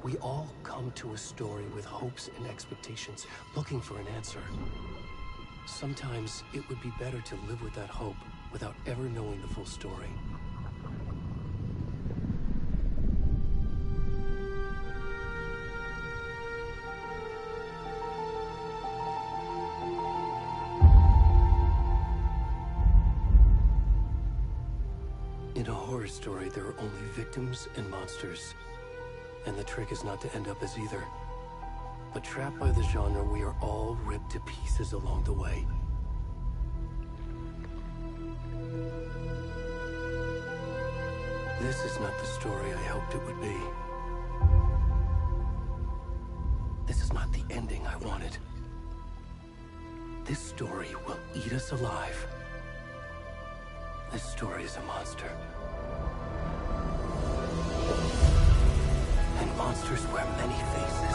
We all come to a story with hopes and expectations, looking for an answer. Sometimes it would be better to live with that hope without ever knowing the full story. In a horror story, there are only victims and monsters. And the trick is not to end up as either. But trapped by the genre, we are all ripped to pieces along the way. This is not the story I hoped it would be. This is not the ending I wanted. This story will eat us alive. This story is a monster. And monsters wear many faces.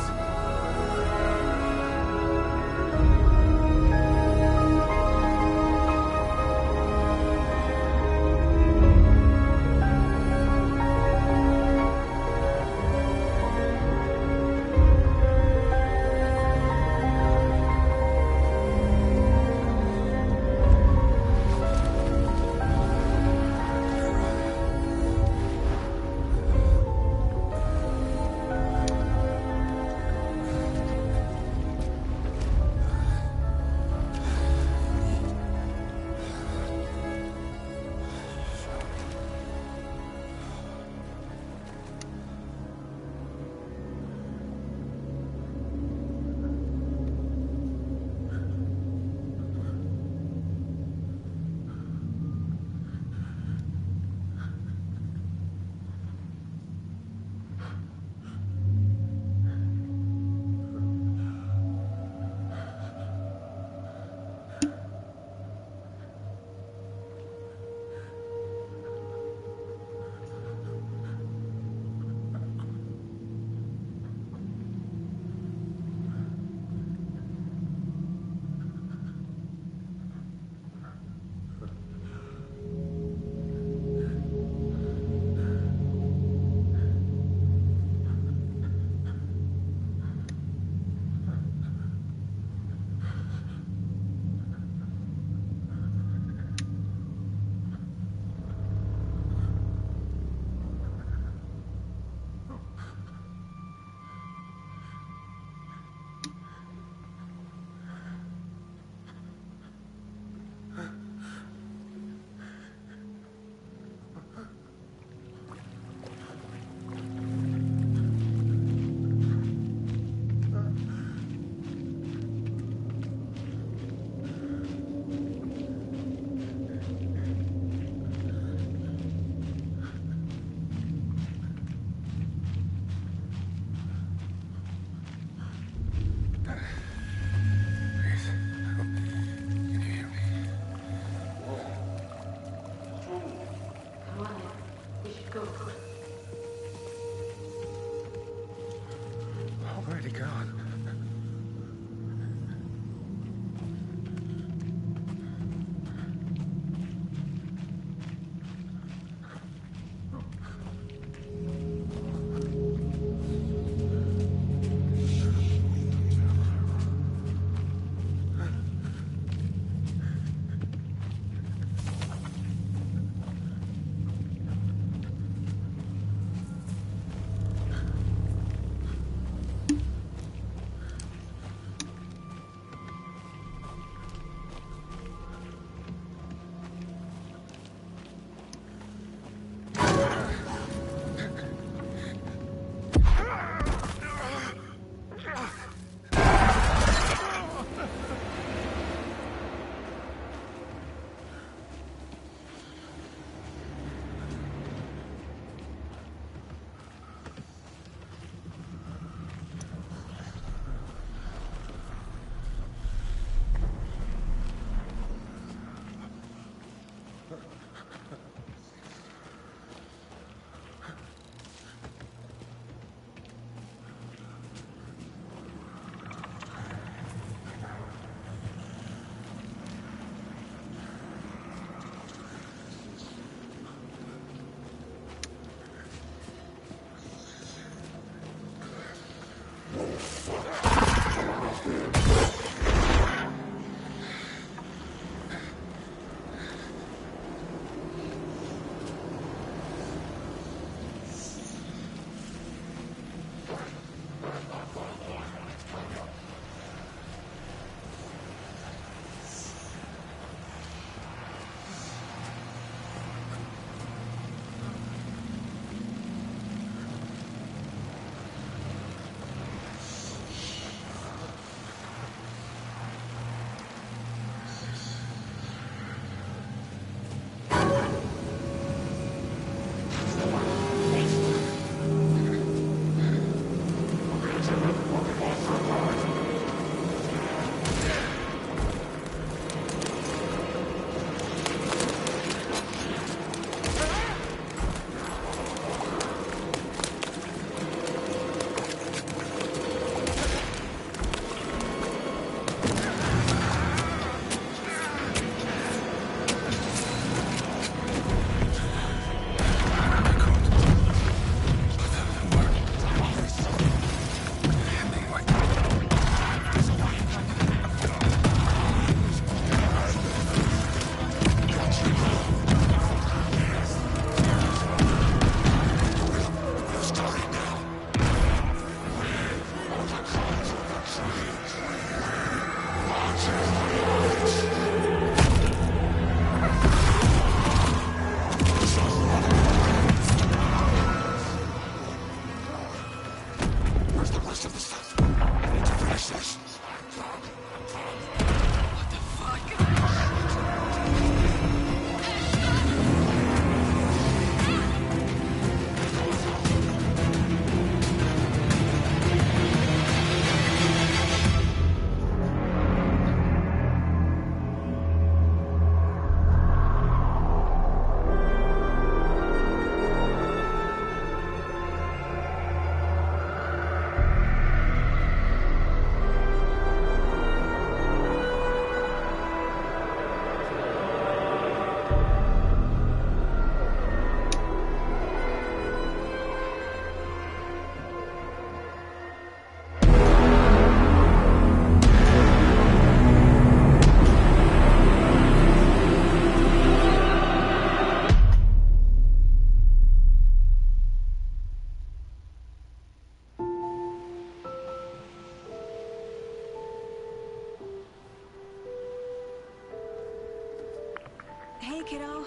Hey, kiddo.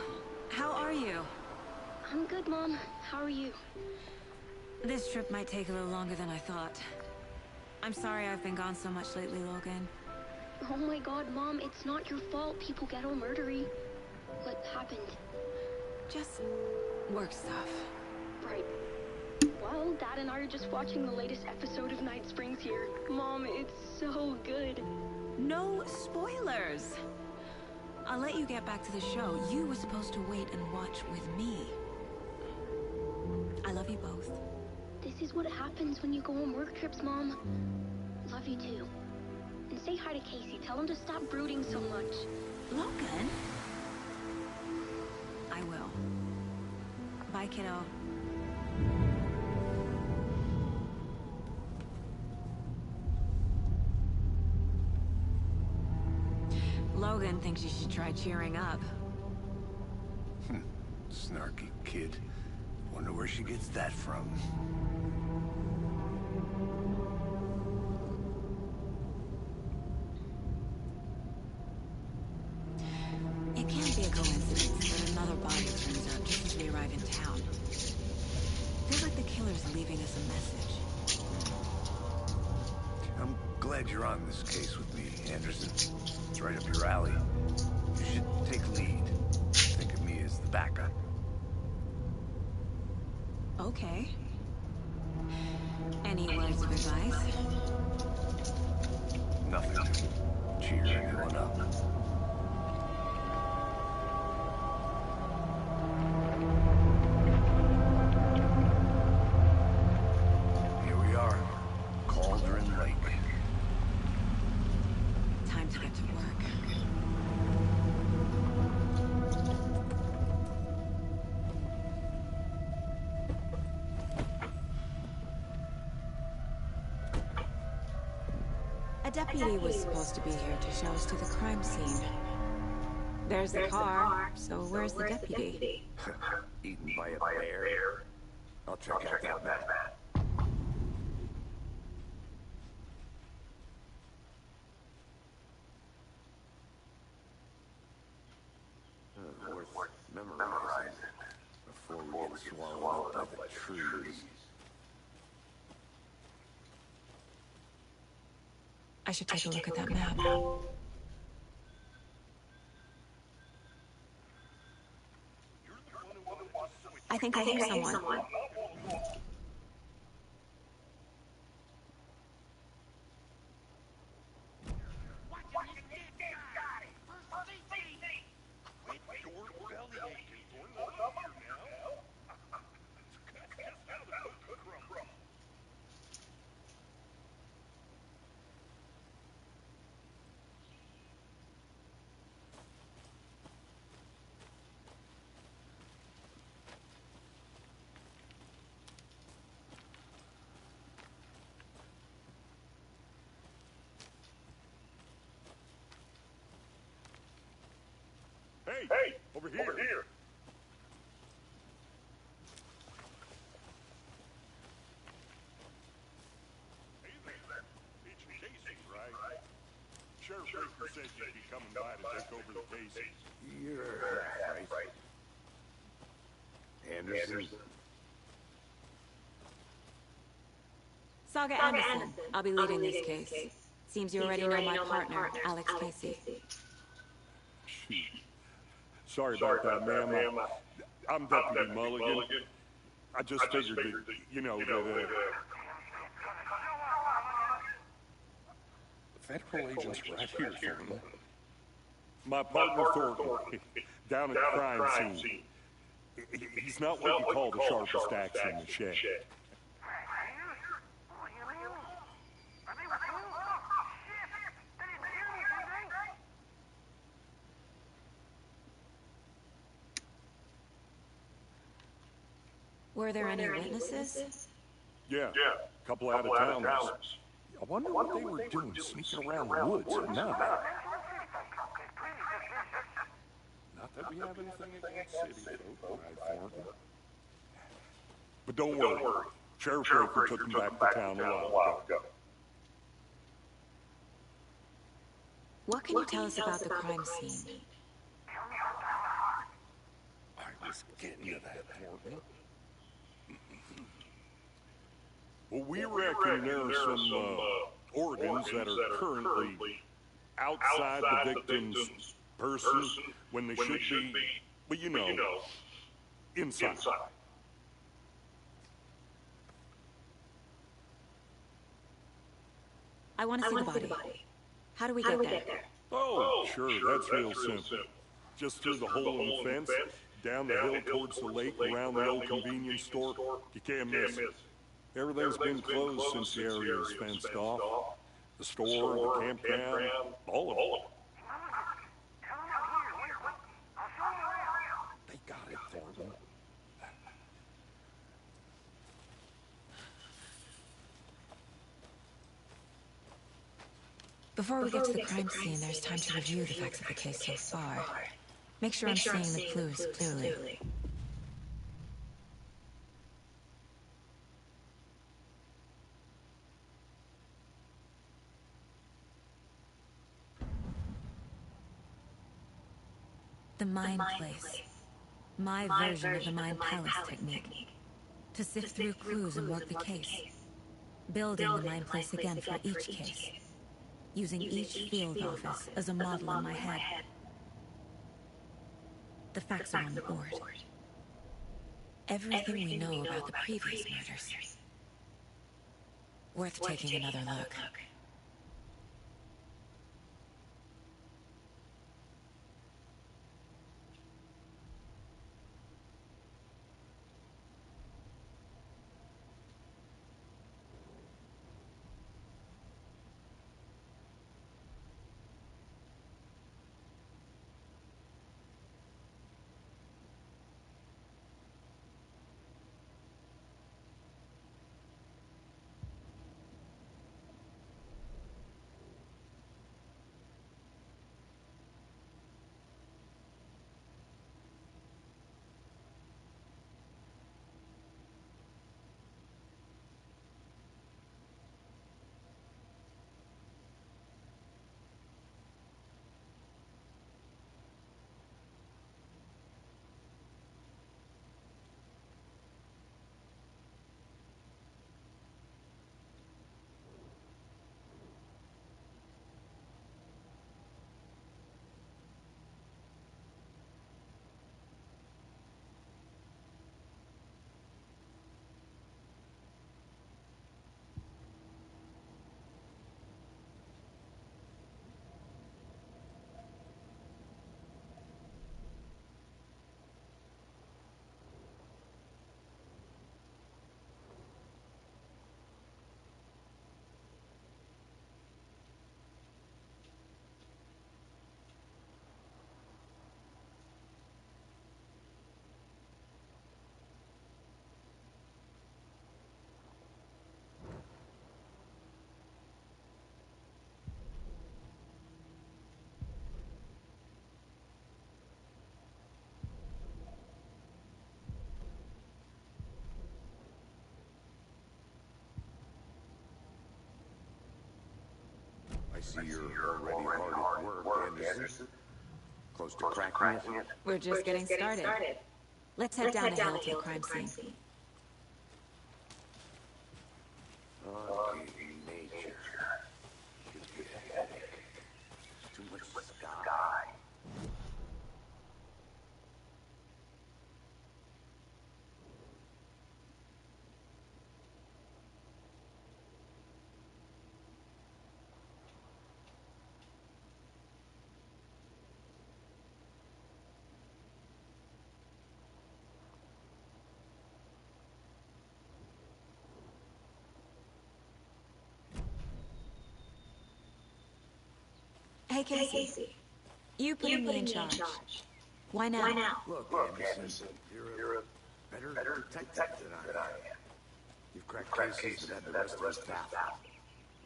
How are you? I'm good, Mom. How are you? This trip might take a little longer than I thought. I'm sorry I've been gone so much lately, Logan. Oh my god, Mom, it's not your fault people get all murdery. What happened? Just work stuff. Right. Well, Dad and I are just watching the latest episode of Night Springs here. Mom, it's so good. No spoilers! I'll let you get back to the show. You were supposed to wait and watch with me. I love you both. This is what happens when you go on work trips, Mom. Love you too. And say hi to Casey. Tell him to stop brooding so much. Logan? I will. Bye, kiddo. Logan thinks you should try cheering up. Snarky kid. Wonder where she gets that from. It can't be a coincidence that another body turns up just as we arrive in town. Feels like the killer's leaving us a message. I'm glad you're on this case with me, Anderson. It's right up your alley. You should take lead. Think of me as the backup. Okay. Any words of advice? Nothing. Cheer anyone up. Here we are. Cauldron Lake. Time to get to work. A deputy was supposed to be here to show us to the crime scene. There's the car, so where's the deputy? Eaten by a bear. I'll check out that map. Worth memorizing before we get swallowed up by the trees. I should take a look at that map. I think I hear someone. Hey! Over here! Hey there. Agent Casey, right? Sheriff Baker said you'd be coming by to take over the case. You're right. Anderson. Saga Anderson. I'll be leading this case. Seems you already know my partner, Alex Casey. Shoot. Sorry about that, ma'am. I'm Deputy Mulligan. I just figured that, you know, that, Federal agents right here, Thornton. my partner Thornton, down at the crime scene. He's not what you call the sharpest axe in the shed. Were there any witnesses? Yeah, a couple out-of-towners. I wonder what they were doing sneaking around the woods at night. Not that we have anything against city folk, right, Thornton? But don't worry, Sheriff Baker took him back to town a while ago. What can you tell us about the crime scene? Well, we reckon there are some organs that are currently outside the victim's person when they should be, well, you know, inside. I want to see the body. How do we get there? Oh, sure, that's real simple. Just through the hole in the fence, down the hill towards the lake, around the old convenience store. You can't miss it. Everything's been closed since the area was fenced off. The store, the campground, all of it. They got it, Thornton. Before we get to the crime scene, there's time to review the facts of the case so far. Make sure I'm seeing the clues clearly. The Mind Place. My version of the Mind Palace technique. To sift through clues and work the case. Building the Mind Place again for each case. Using each field office as a model in my head. The facts are on the board. Everything we know about the previous murders. Worth taking another look. I see you're already hard at work, Anderson. Close to cracking it. We're just getting started. Let's head down the hill to the crime scene. Nature. Gives me a headache. Too much sky. Hey, Casey. You putting me in charge. Why now? Look, Anderson, you're a better detective than I am. You've cracked cases that the rest of us baffled.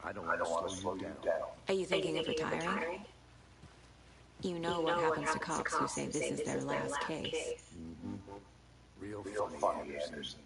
I don't want to slow you down. Are you thinking of retiring? You know what happens to cops who say this is their last case. Real funny, Anderson.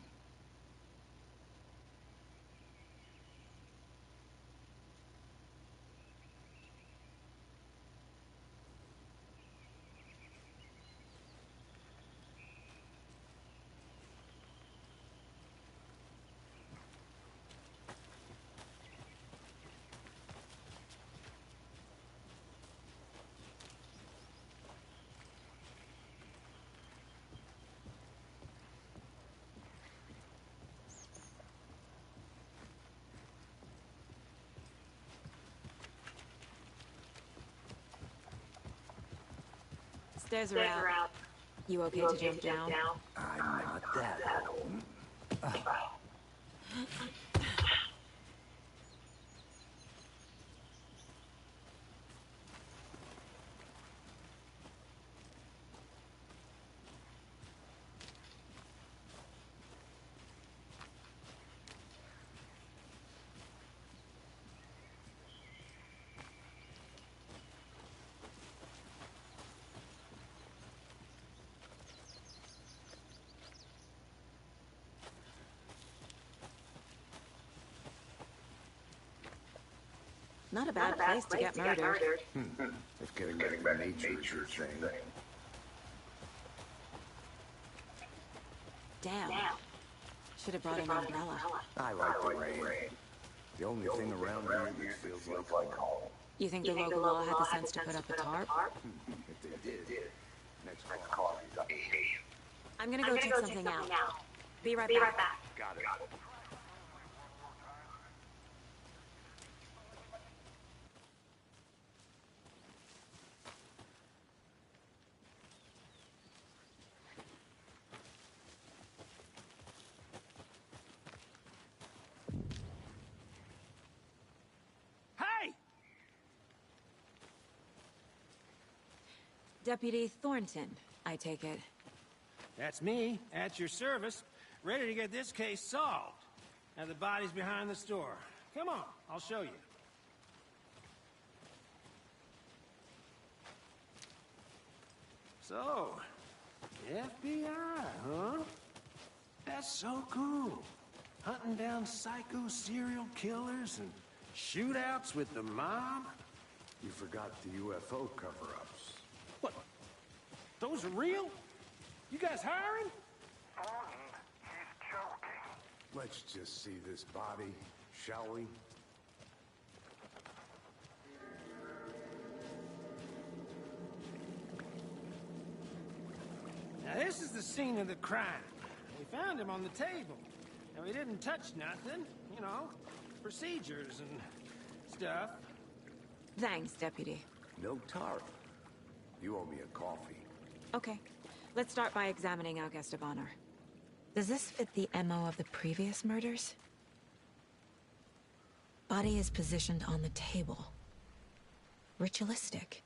Stairs are out. You okay to jump down? I'm not that old. Not a bad place to get murdered. If getting back to nature is your thing. Damn. Should have brought an umbrella. I like the rain. The only thing around here that feels like home. You think the local law had the sense to put up a tarp? If they did, next call is up. I'm gonna go check something out. Be right back. Got it. Deputy Thornton, I take it. That's me, at your service, ready to get this case solved. Now the body's behind the store. Come on, I'll show you. So, FBI, huh? That's so cool. Hunting down psycho serial killers and shootouts with the mob. You forgot the UFO cover-ups. What? Those are real? You guys hiring? He's joking. Let's just see this body, shall we? Now this is the scene of the crime. We found him on the table. Now he didn't touch nothing, you know, procedures and stuff. Thanks, Deputy. No tarp. You owe me a coffee. Okay. Let's start by examining our guest of honor. Does this fit the MO of the previous murders? Body is positioned on the table. Ritualistic.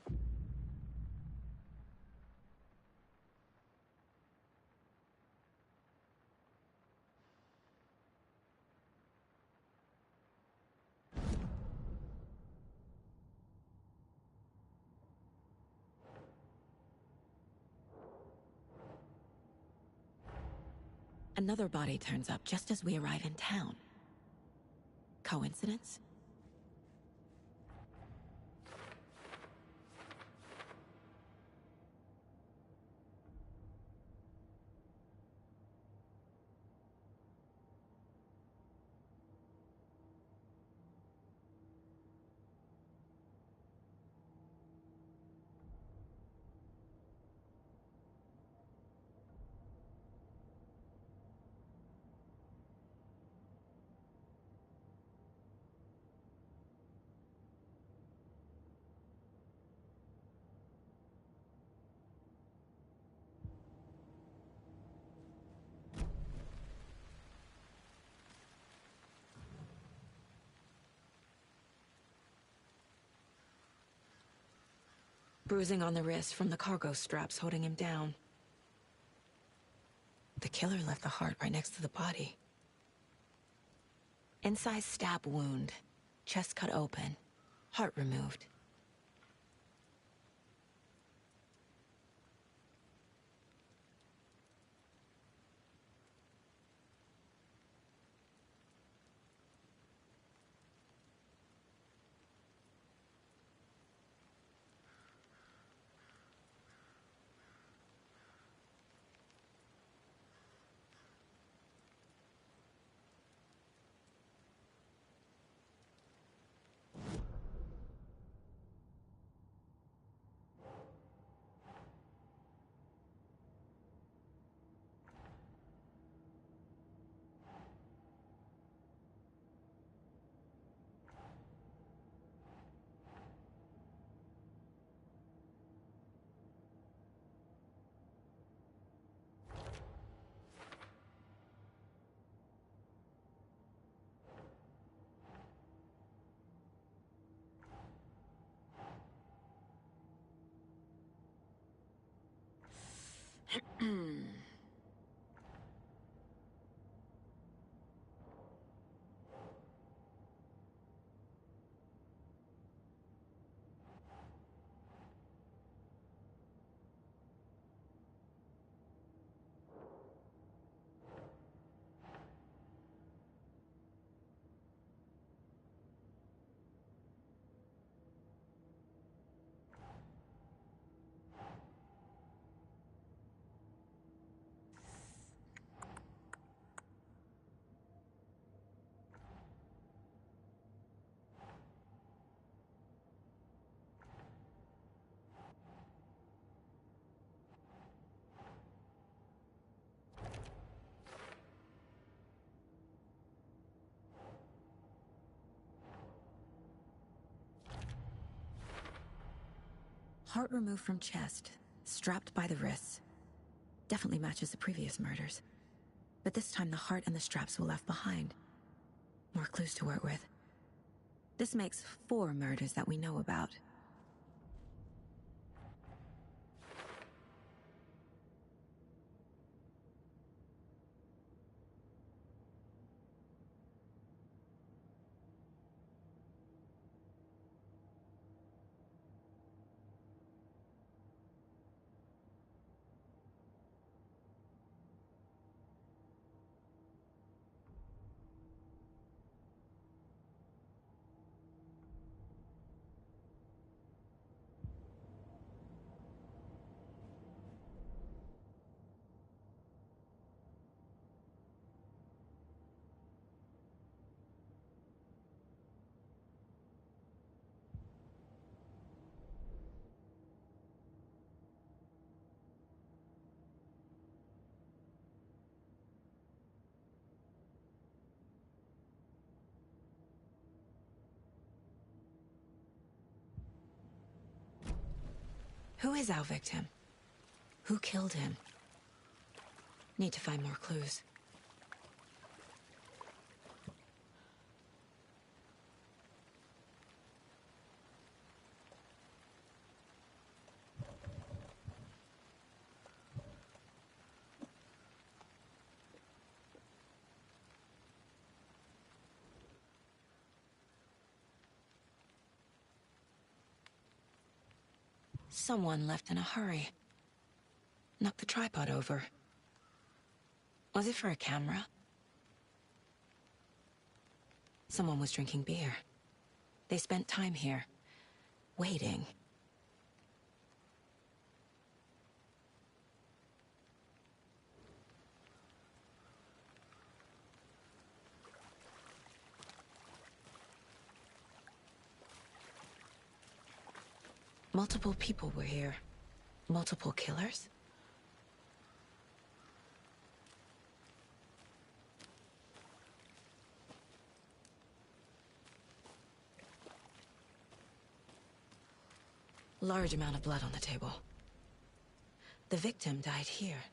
Another body turns up just as we arrive in town. Coincidence? Bruising on the wrist from the cargo straps holding him down. The killer left the heart right next to the body. Incised stab wound. Chest cut open. Heart removed. Heart removed from chest, strapped by the wrists. Definitely matches the previous murders. But this time the heart and the straps were left behind. More clues to work with. This makes 4 murders that we know about. Who is our victim? Who killed him? Need to find more clues. Someone left in a hurry. Knocked the tripod over. Was it for a camera? Someone was drinking beer. They spent time here, waiting. Multiple people were here. Multiple killers? Large amount of blood on the table. The victim died here.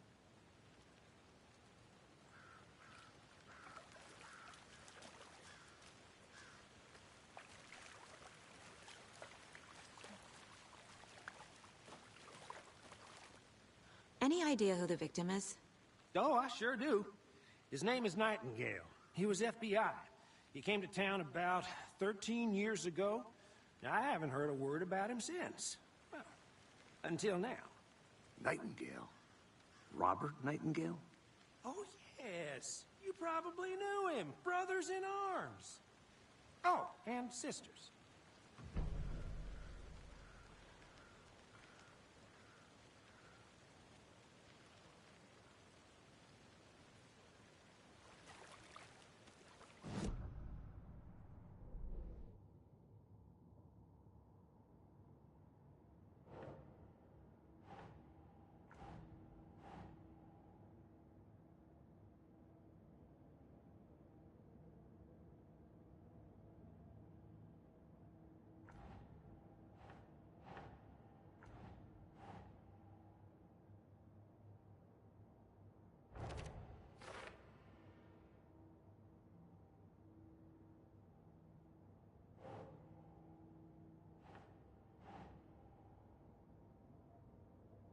Any idea who the victim is? Oh, I sure do. His name is Nightingale. He was FBI. He came to town about 13 years ago. I haven't heard a word about him since. Well, until now. Nightingale? Robert Nightingale? Oh, yes. You probably knew him. Brothers in arms. Oh, and sisters.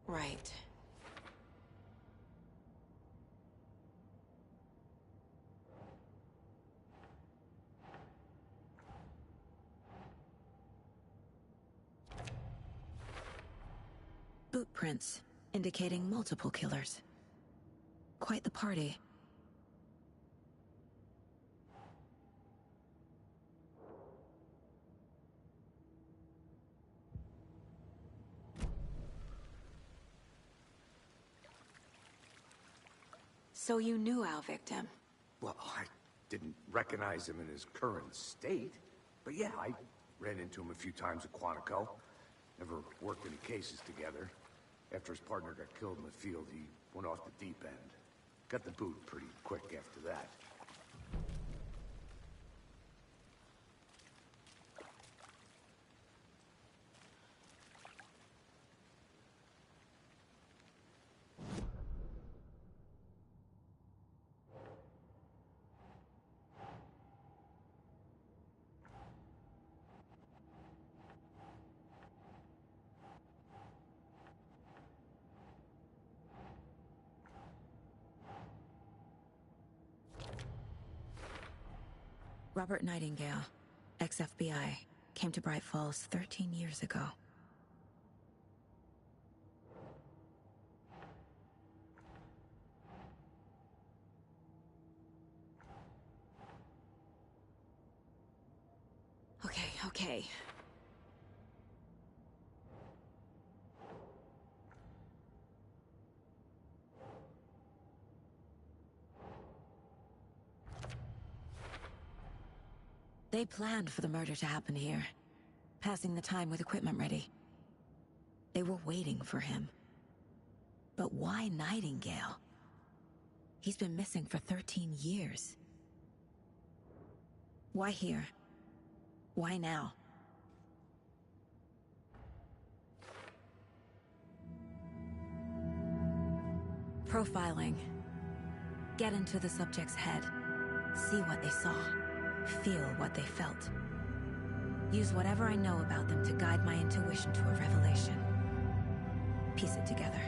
Right. prints, indicating multiple killers. Quite the party. So you knew our victim? Well, I didn't recognize him in his current state. But yeah, I ran into him a few times at Quantico. Never worked any cases together. After his partner got killed in the field, he went off the deep end. Got the boot pretty quick after that. Robert Nightingale, ex-FBI, came to Bright Falls 13 years ago. Okay. They planned for the murder to happen here, passing the time with equipment ready. They were waiting for him. But why Nightingale? He's been missing for 13 years. Why here? Why now? Profiling. Get into the subject's head. See what they saw. Feel what they felt. Use whatever I know about them to guide my intuition to a revelation. Piece it together.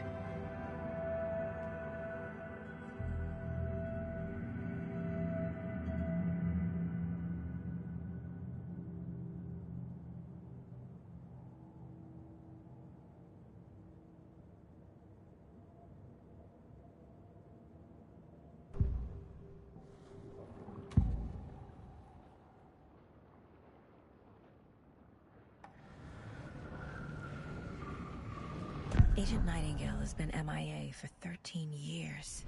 Agent Nightingale has been MIA for 13 years.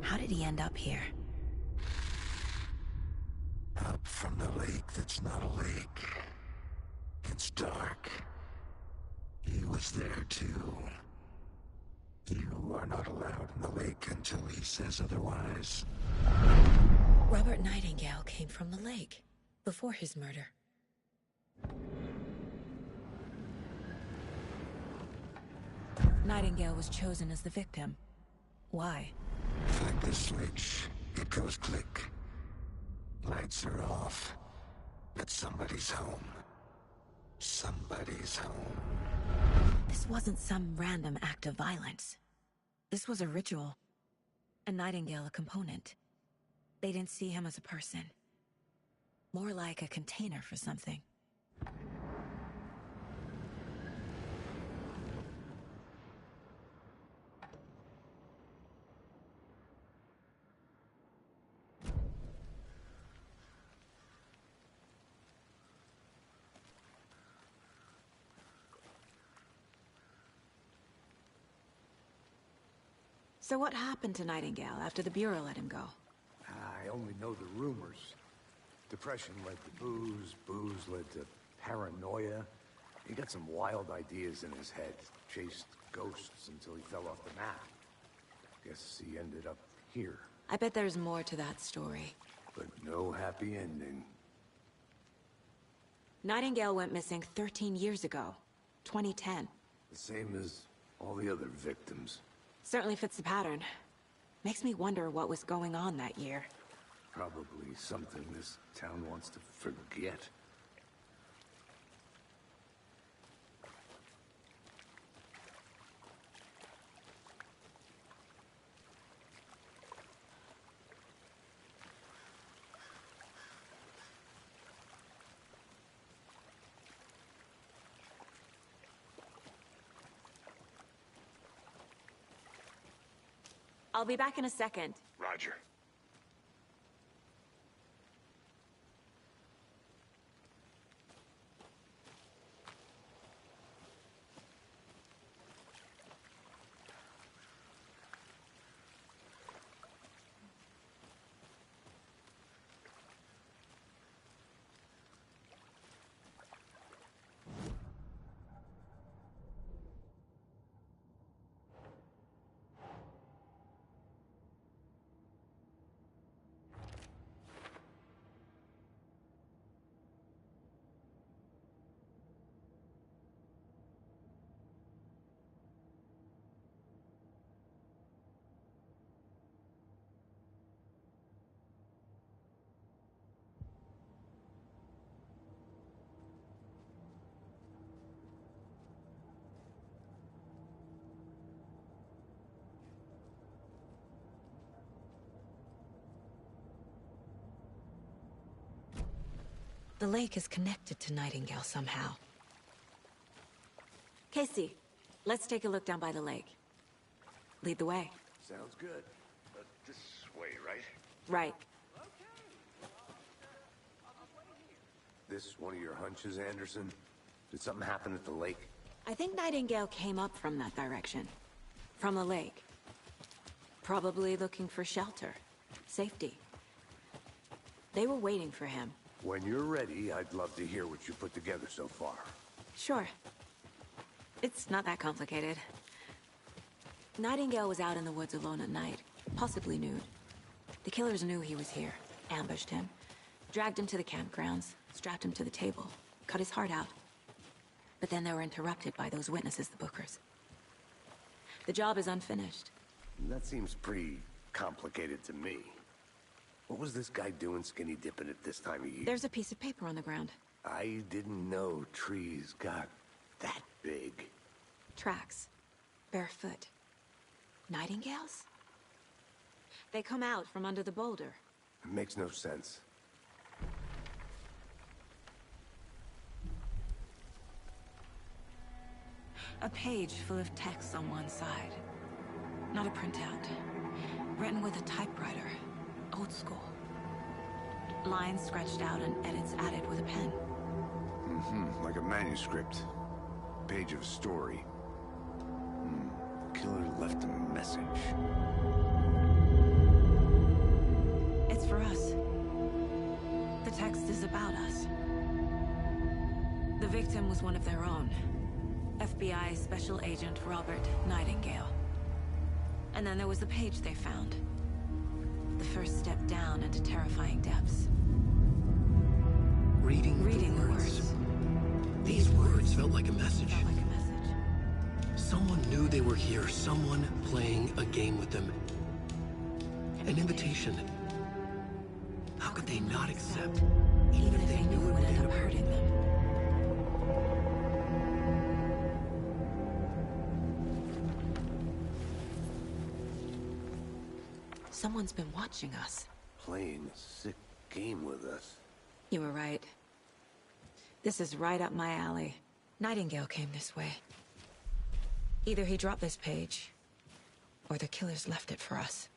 How did he end up here? Up from the lake that's not a lake. It's dark. He was there too. You are not allowed in the lake until he says otherwise. Robert Nightingale came from the lake, before his murder. Nightingale was chosen as the victim. Why? Flick the switch. It goes click. Lights are off. But somebody's home. Somebody's home. This wasn't some random act of violence. This was a ritual. And Nightingale a component. They didn't see him as a person. More like a container for something. So what happened to Nightingale after the Bureau let him go? I only know the rumors. Depression led to booze, booze led to paranoia. He got some wild ideas in his head, chased ghosts until he fell off the map. Guess he ended up here. I bet there's more to that story. But no happy ending. Nightingale went missing 13 years ago, 2010. The same as all the other victims. Certainly fits the pattern. Makes me wonder what was going on that year. Probably something this town wants to forget. I'll be back in a second. Roger. The lake is connected to Nightingale somehow. Casey, let's take a look down by the lake. Lead the way. Sounds good. This way, right? Right. This one of your hunches, Anderson? Did something happen at the lake? I think Nightingale came up from that direction. From the lake. Probably looking for shelter. Safety. They were waiting for him. When you're ready, I'd love to hear what you put together so far. Sure. It's not that complicated. Nightingale was out in the woods alone at night, possibly nude. The killers knew he was here, ambushed him, dragged him to the campgrounds, strapped him to the table, cut his heart out. But then they were interrupted by those witnesses, the Bookers. The job is unfinished. That seems pretty complicated to me. What was this guy doing skinny dipping at this time of year? There's a piece of paper on the ground. I didn't know trees got that big. Tracks. Barefoot. Nightingales? They come out from under the boulder. It makes no sense. A page full of text on one side. Not a printout. Written with a typewriter. Old school. Lines scratched out and edits added with a pen. Like a manuscript. Page of story. The killer left a message. It's for us. The text is about us. The victim was one of their own. FBI Special Agent Robert Nightingale. And then there was the page they found. The first step down into terrifying depths. Reading the words. These words felt like a message. Someone knew they were here. Someone playing a game with them. An invitation. How could they not accept? Even if they knew it would end up hurting them. Someone's been watching us. Playing a sick game with us. You were right. This is right up my alley. Nightingale came this way. Either he dropped this page, or the killers left it for us.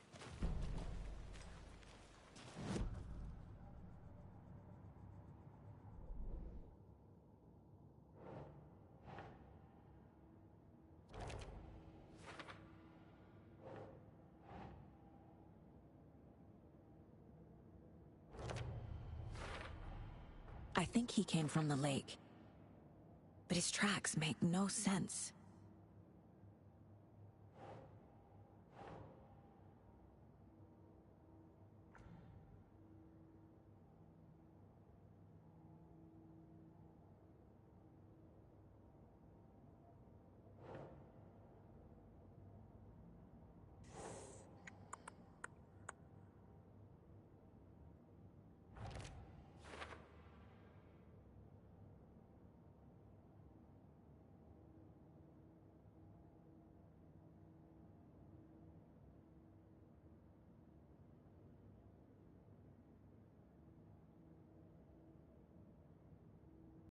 I think he came from the lake. But his tracks make no sense.